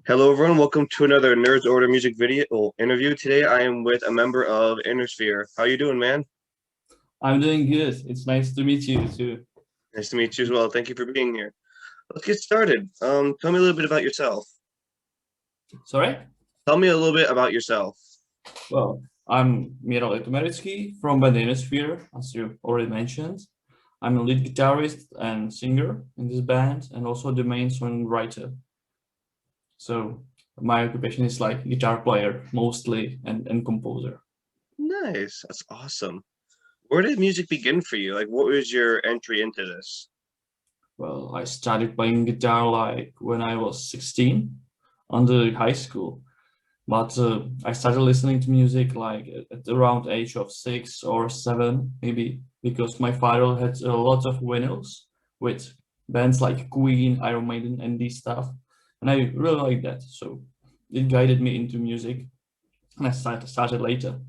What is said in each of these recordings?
Hello, everyone. Welcome to another Nerds Order music video interview. Today, I am with a member of Innersphere. How you doing, man? I'm doing good. It's nice to meet you too. Nice to meet you as well. Thank you for being here. Let's get started. Tell me a little bit about yourself. Sorry? Tell me a little bit about yourself. Well, I'm Miro Letomeritsky from band Innersphere, as you already mentioned. I'm a lead guitarist and singer in this band, and also the main songwriter. So my occupation is like guitar player mostly and composer. Nice. That's awesome. Where did music begin for you? Like, what was your entry into this? Well, I started playing guitar like when I was 16 under high school. But I started listening to music like at around age of 6 or 7, maybe, because my father had a lot of vinyls with bands like Queen, Iron Maiden, and this stuff, and I really like that. So it guided me into music, and I started later.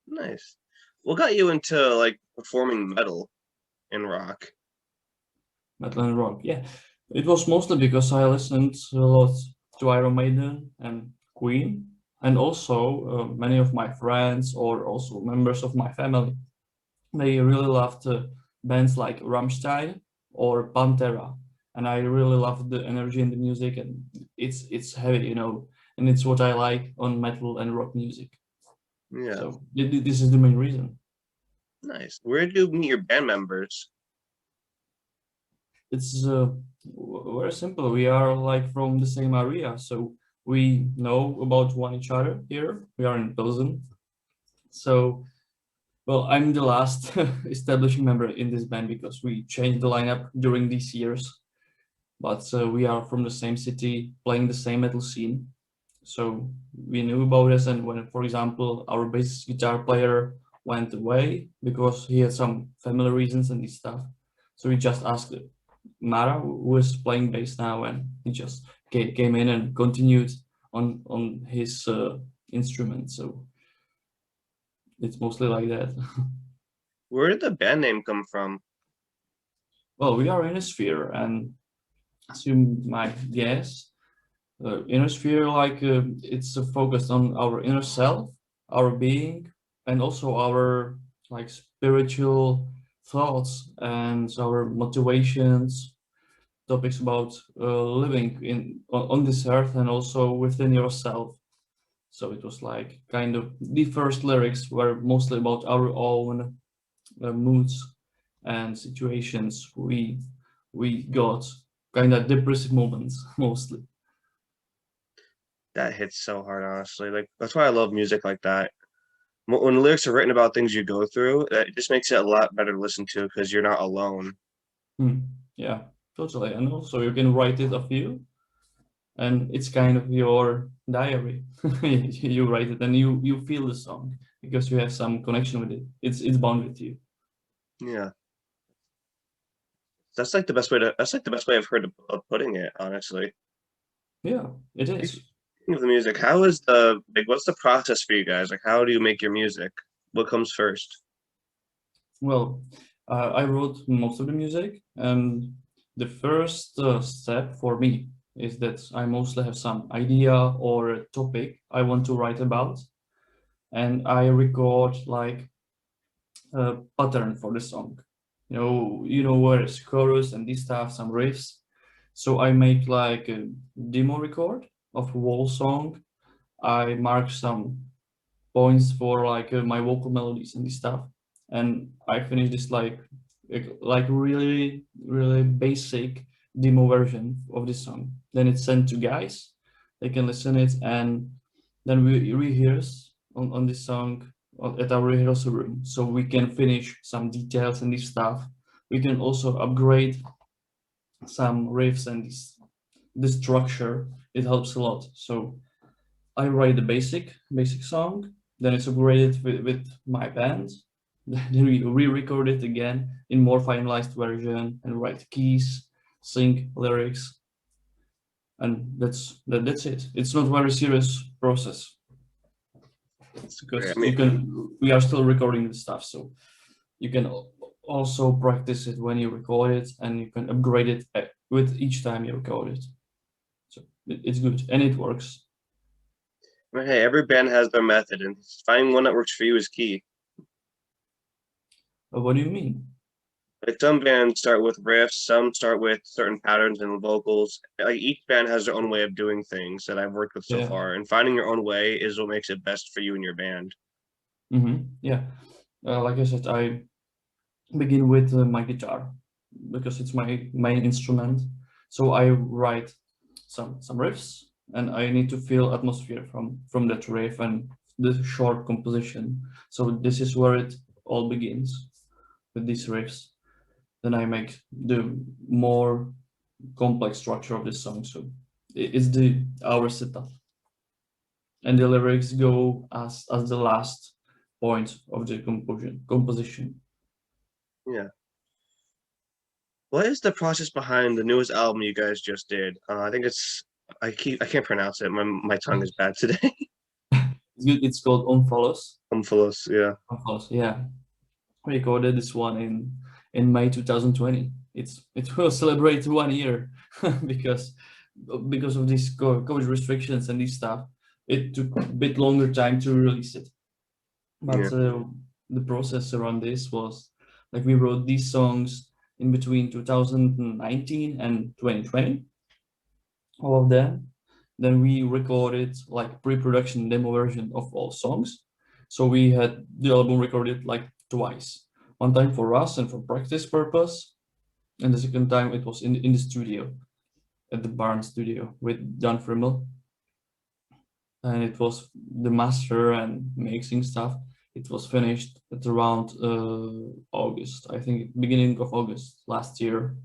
Nice. What got you into like performing metal and rock? Metal and rock. Yeah, it was mostly because I listened a lot to Iron Maiden and Queen, and also many of my friends or also members of my family. They really loved bands like Rammstein or Pantera, and I really loved the energy in the music, and it's heavy, and it's what I like on metal and rock music. Yeah, So this is the main reason. nice. Where did you meet your band members? It's very simple. We are like from the same area, so we know about one each other here. We are in Pilsen. So, well, I'm the last establishing member in this band because we changed the lineup during these years. But we are from the same city, playing the same metal scene. So we knew about this, and when, for example, our bass guitar player went away because he had some family reasons and this stuff, so we just asked Mara, who is playing bass now, and he just came in and continued on his instrument. So it's mostly like that. Where did the band name come from? Well, we are in a sphere, and as you might guess, Innersphere, like it's focused on our inner self, our being, and also our like spiritual thoughts and our motivations, topics about living on this earth and also within yourself. So it was like kind of the first lyrics were mostly about our own moods and situations we got kind of depressive moments mostly. That hits so hard, honestly. Like that's why I love music like that. When lyrics are written about things you go through, it just makes it a lot better to listen to because you're not alone. Hmm. Yeah, totally. And also you can write it of you, and it's kind of your diary. You write it and you feel the song because you have some connection with it. It's bound with you. Yeah, that's like the best way to. That's like the best way I've heard of putting it, honestly. Yeah, it is. Speaking of the music, how is the like? What's the process for you guys? Like, how do you make your music? What comes first? Well, I wrote most of the music, and the first step for me is that I mostly have some idea or a topic I want to write about, and I record like pattern for the song. You know where it's chorus and this stuff, some riffs. So I make like a demo record of whole song. I mark some points for like my vocal melodies and this stuff, and I finish this like really basic demo version of this song. Then it's sent to guys. They can listen it, and then we rehearse on this song at our rehearsal room, so we can finish some details and this stuff. We can also upgrade some riffs and this structure. It helps a lot. So I write the basic song, then it's upgraded with my band. Then we re-record it again in more finalized version and write keys, sing lyrics, and that's it. It's not very serious process That's great. I because mean, we are still recording the stuff, so you can also practice it when you record it, and you can upgrade it with each time you record it. So It's good and it works. But hey, every band has their method, and finding one that works for you is key. What do you mean? Like some bands start with riffs, some start with certain patterns and vocals. Like each band has their own way of doing things that I've worked with so Yeah. far, and finding your own way is what makes it best for you and your band. Yeah. Like I said, I begin with my guitar because it's my main instrument. So I write some riffs, and I need to feel atmosphere from that riff and the short composition. So this is where it all begins with these riffs. Then I make the more complex structure of the song. So it's the our setup, and the lyrics go as the last point of the composition. Yeah. What is the process behind the newest album you guys just did? I think I can't pronounce it. My tongue is bad today. It's good. It's called Unfollows. Umphalos, yeah. Unfollows. Yeah, we recorded this one in May 2020. It will celebrate 1 year because because of these COVID restrictions and this stuff. It took a bit longer time to release it, Yeah. but the process around this was like we wrote these songs in between 2019 and 2020, all of them. Then we recorded like pre-production demo version of all songs. So we had the album recorded like twice. One time for us and for practice purpose, and the second time it was in the studio, at the Barn studio with John Frimmel. And it was the master and mixing stuff. It was finished at around August, I think beginning of August last year.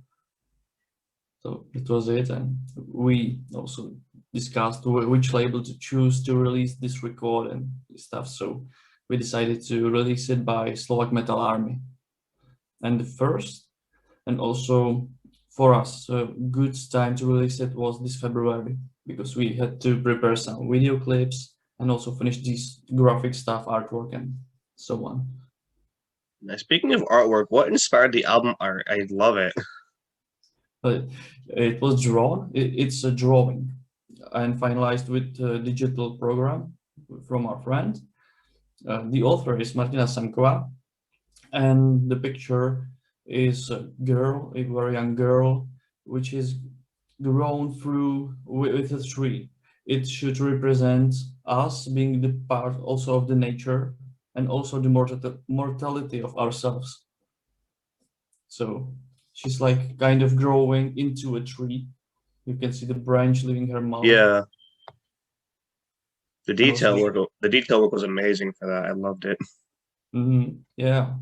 So it was it, and we also discussed which label to choose to release this record and stuff. So we decided to release it by Slovak Metal Army. And the first, and also for us, a good time to release it was this February because we had to prepare some video clips and also finish this graphic stuff, artwork, and so on. Now, speaking of artwork, what inspired the album art? I love it. But it was drawn. It's a drawing and finalized with a digital program from our friend. The author is Martina Samkova, and the picture is a girl, a very young girl, which is grown through with a tree. It should represent us being the part also of the nature and also the mortality of ourselves. So she's like kind of growing into a tree. You can see the branch leaving her mouth, Yeah. and also The detail work was amazing for that. I loved it. yeah,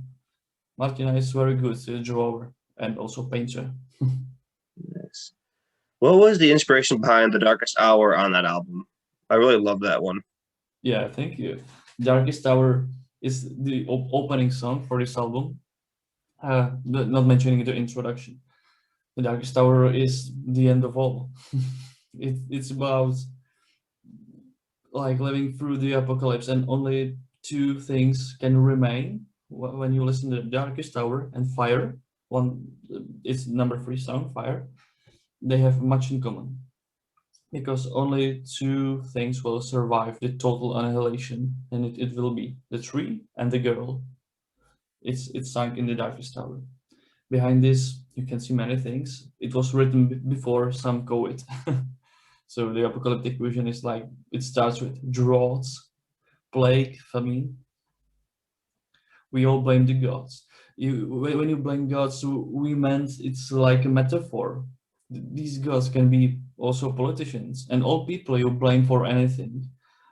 Martina is very good drawer and also painter. Nice. What was the inspiration behind The Darkest Hour on that album? I really love that one. Yeah, thank you. Darkest Hour is the opening song for this album. Not mentioning the introduction. The Darkest Hour is the end of all. It's about like living through the apocalypse, and only two things can remain when you listen to The Darkest Hour and Fire. One, it's number three song, Fire. They have much in common because only two things will survive the total annihilation, and it will be the tree and the girl. It's sunk in the Darkest Tower. Behind this, you can see many things. It was written before some COVID. So the apocalyptic vision is like it starts with droughts, plague, famine. We all blame the gods. When you blame gods, we meant it's like a metaphor. These gods can be also politicians and all people you blame for anything.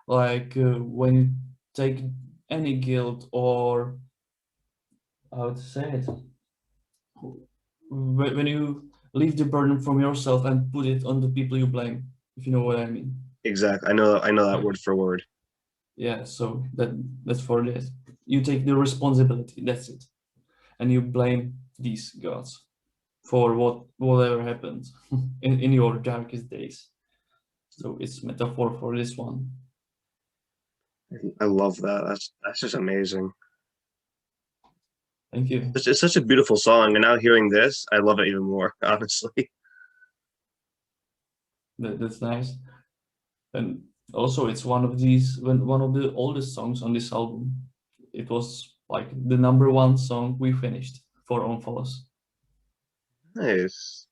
Like when you take any guilt or how to say it, when you leave the burden from yourself and put it on the people you blame, if you know what I mean. Exactly. I know that Yeah. word for word. Yeah, so that's for this. You take the responsibility, that's it. And you blame these gods for whatever happened in your darkest days. So it's metaphor for this one. I love that. That's just amazing. Thank you. It's such a beautiful song, and now hearing this, I love it even more, honestly. That's nice. And also, it's one of the oldest songs on this album. It was like the number one song we finished for On Follows. Nice.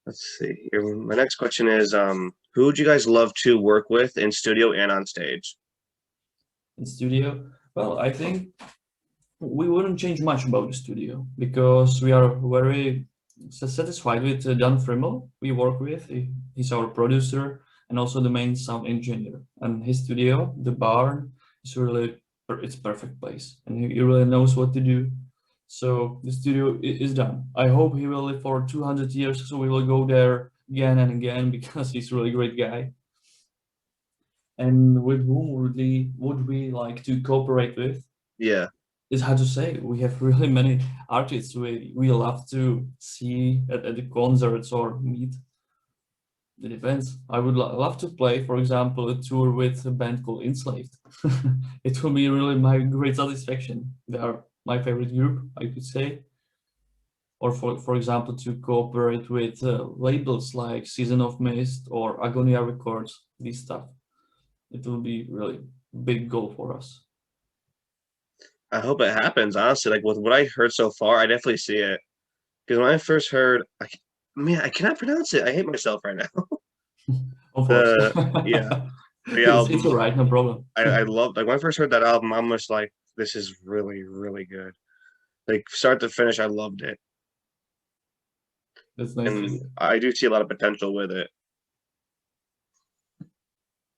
Let's see here. My next question is, who would you guys love to work with in studio and on stage? In studio, well, I think we wouldn't change much about the studio because we are very satisfied with Dan Frimmel we work with. He's our producer and also the main sound engineer. And his studio, the barn, is really it's perfect place, and he really knows what to do. So the studio is done. I hope he will live for 200 years, so we will go there again and again because he's a really great guy. And with whom would we like to cooperate with? Yeah. It's hard to say. We have really many artists we love to see at the concerts or meet. It depends. I would love to play, for example, a tour with a band called Enslaved. It will be really my great satisfaction. They are my favorite group, I could say. Or for example, to cooperate with labels like Season of Mist or Agonia Records, this stuff. It will be really big goal for us. I hope it happens, honestly. Like with what I heard so far, I definitely see it. Because when I first heard, man, I cannot pronounce it. I hate myself right now. Of course. The yeah, the It's album. all right, no problem. I loved like when I first heard that album, I'm just like, this is really, really good. Like start to finish, I loved it. That's nice to And hear. I do see a lot of potential with it.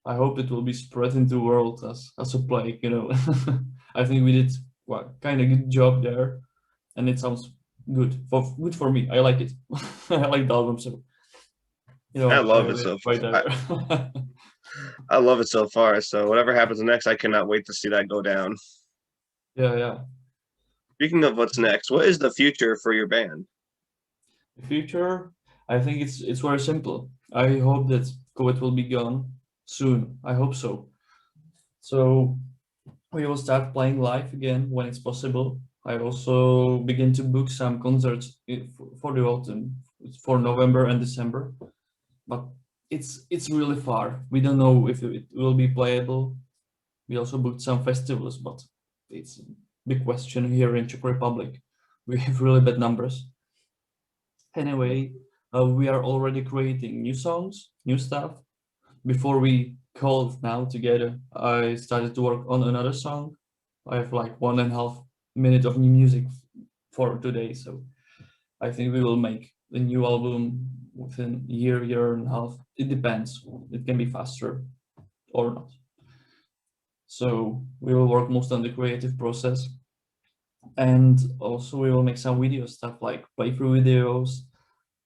I hope it will be spread into the world as a plague, you know. I think we did well, kind of good job there, and it sounds good for me. I like it. I like the album, so you I know I love it really so enjoyed I, that. I love it so far. So whatever happens next, I cannot wait to see that go down. Yeah, yeah. Speaking of what's next, what is the future for your band? The future, I think it's very simple. I hope that COVID will be gone soon. I hope so. So we will start playing live again when it's possible. I also begin to book some concerts for the autumn, for November and December, but it's really far. We don't know if it will be playable. We also booked some festivals, but it's a big question here in Czech Republic. We have really bad numbers. Anyway, we are already creating new songs, new stuff. Before we called now together, I started to work on another song. I have like 1.5 minute of new music for today, so I think we will make the new album within a year and a half. It depends. It can be faster or not. So we will work most on the creative process, and also we will make some video stuff like playthrough videos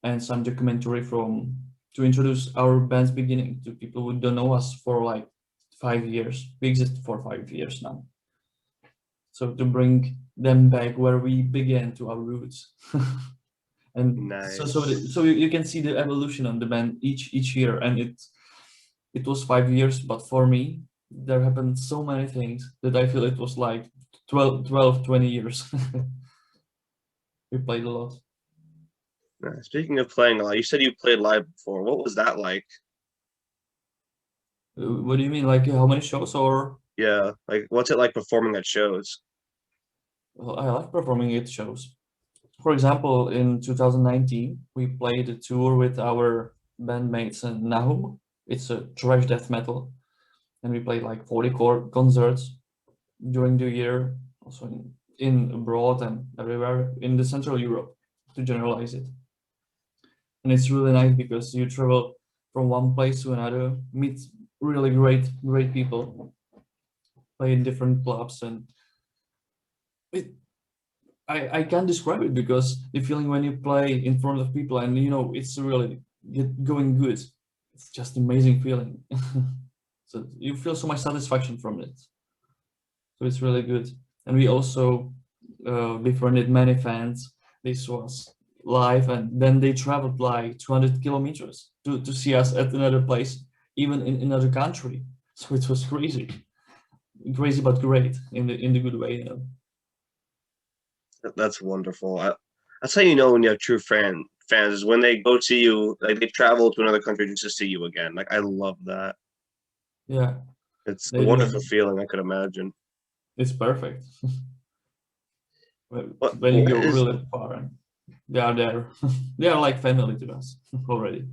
and some documentary from to introduce our band's beginning to people who don't know us for like 5 years. We exist for 5 years now. So to bring them back where we began to our roots. And Nice. so you can see the evolution of the band each year, and it was 5 years, but for me there happened so many things that I feel it was like 12 20 years. We played a lot. Speaking of playing a lot, you said you played live before. What was that like? What do you mean, like how many shows? Or Yeah, like what's it like performing at shows? well, I like performing at shows. For example, in 2019 we played a tour with our bandmates in Nahum. It's a thrash death metal, and we played like 40 concerts during the year, also in abroad and everywhere in the Central Europe, to generalize it. And it's really nice because you travel from one place to another, meet really great people, play in different clubs, and it, I can't describe it because the feeling when you play in front of people and you know it's really going good, it's just amazing feeling. So you feel so much satisfaction from it. So it's really good. And we also befriended many fans. This was live, and then they traveled like 200 kilometers to see us at another place, even in another country. So it was crazy but great in the good way, you know. That's wonderful. That's how you know when you have true fans is when they go see you, like they travel to another country just to see you again. Like I love that. Yeah, It's a they do have. wonderful feeling, I could imagine. It's perfect. When you What go is really far, and they are there. They are like family to us already.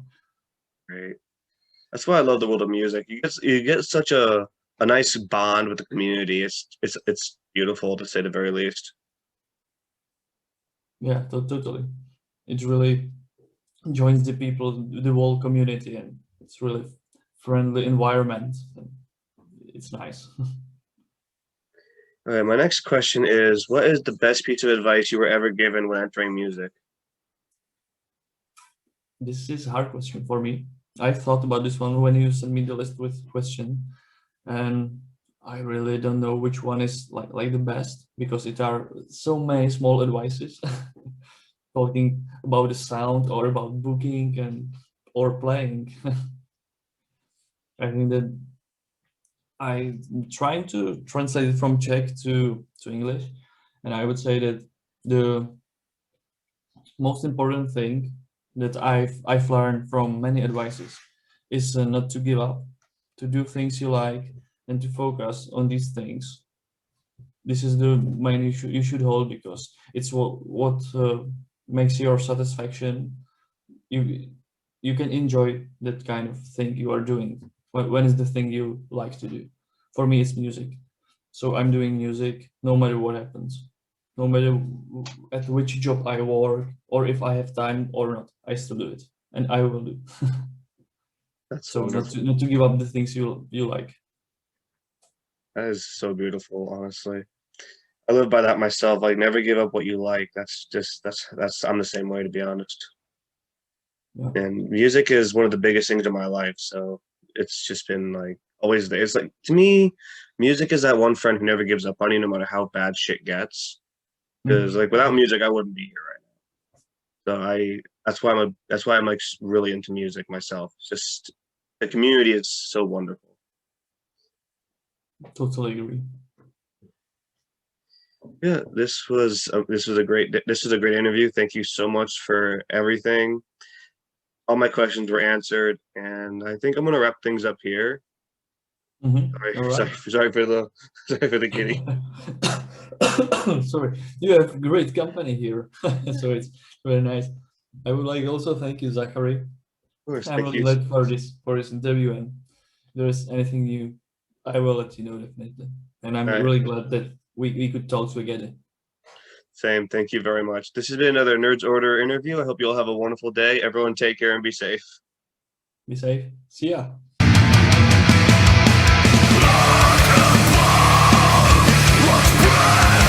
great? That's why I love the world of music. You get such a nice bond with the community. It's beautiful to say the very least. Yeah, totally. It really joins the people, the whole community, and it's really friendly environment. And it's nice. All right, my next question is, what is the best piece of advice you were ever given when entering music? This is a hard question for me. I thought about this one when you sent me the list with question, and I really don't know which one is like the best because it are so many small advices talking about the sound or about booking and or playing. I think that I'm trying to translate it from Czech to English, and I would say that the most important thing that I've learned from many advices is not to give up, to do things you like, and to focus on these things. This is the main issue you should hold because it's what makes your satisfaction. You you can enjoy that kind of thing you are doing when is the thing you like to do. For me, it's music. So I'm doing music no matter what happens, no matter at which job I work or if I have time or not. I still do it, and I will do. That's So wonderful. not to give up the things you like. That is so beautiful, honestly. I live by that myself. Like never give up what you like. That's I'm the same way to be honest. Yeah. And music is one of the biggest things in my life, so it's just been like always there. It's like to me, music is that one friend who never gives up on you no matter how bad shit gets. Because Mm. like without music, I wouldn't be here right now. So that's why I'm like really into music myself. It's just the community is so wonderful. Totally agree. Yeah, this was a great interview. Thank you so much for everything. All my questions were answered, and I think I'm gonna wrap things up here. Sorry, All right. sorry for the sorry for the kitty. Sorry, you have great company here, so it's very nice. I would like also thank you, Zachary. Of course, I'm thank really you. glad for this interview, and if there's anything new, I will let you know definitely. And I'm All right, really glad that we could talk together. same. Thank you very much. This has been another Nerds Order interview. I hope you all have a wonderful day. Everyone, take care and be safe. Be safe. See ya. What's